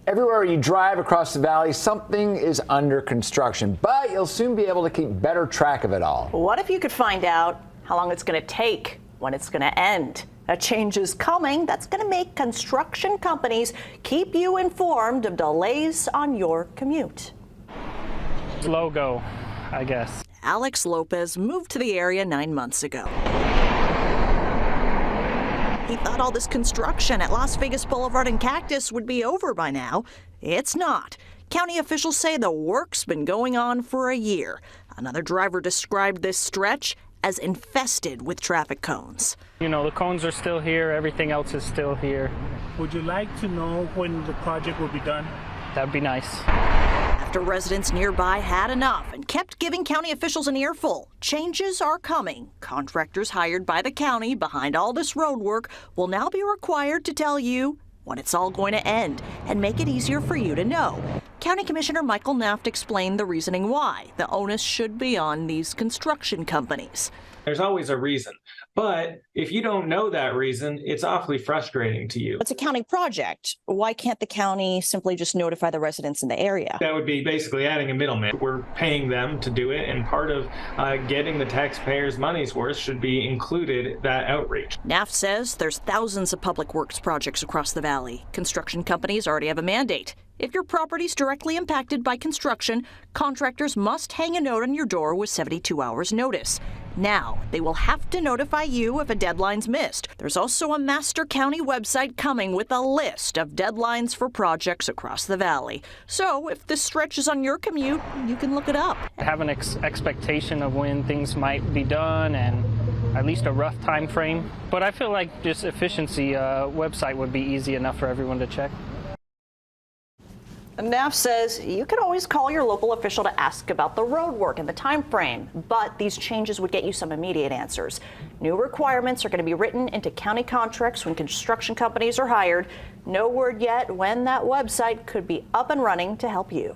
Everywhere you drive across the valley, something is under construction, but you'll soon be able to keep better track of it all. What if you could find out how long it's going to take, when it's going to end? A change is coming that's going to make construction companies keep you informed of delays on your commute. Slow go, I guess. Alex Lopez moved to the area 9 months ago. He thought all this construction at Las Vegas Boulevard and Cactus would be over by now. It's not. County officials say the work's been going on for a year. Another driver described this stretch as infested with traffic cones. You know, the cones are still here, everything else is still here. Would you like to know when the project will be done? That'd be nice. After residents nearby had enough and kept giving county officials an earful, changes are coming. Contractors hired by the county behind all this road work will now be required to tell you when it's all going to end and make it easier for you to know. County Commissioner Michael Naft explained the reasoning why the onus should be on these construction companies. There's always a reason, but if you don't know that reason, it's awfully frustrating to you. It's a county project. Why can't the county simply just notify the residents in the area? That would be basically adding a middleman. We're paying them to do it, and part of getting the taxpayers' money's worth should be included that outreach. Naft says there's thousands of public works projects across the valley. Construction companies already have a mandate. If your property's directly impacted by construction, contractors must hang a note on your door with 72 hours notice. Now, they will have to notify you if a deadline's missed. There's also a Master County website coming with a list of deadlines for projects across the valley. So if this stretches on your commute, you can look it up. Have an expectation of when things might be done and at least a rough time frame. But I feel like just efficiency website would be easy enough for everyone to check. Naft says you can always call your local official to ask about the road work and the time frame, but these changes would get you some immediate answers. New requirements are going to be written into county contracts when construction companies are hired. No word yet when that website could be up and running to help you.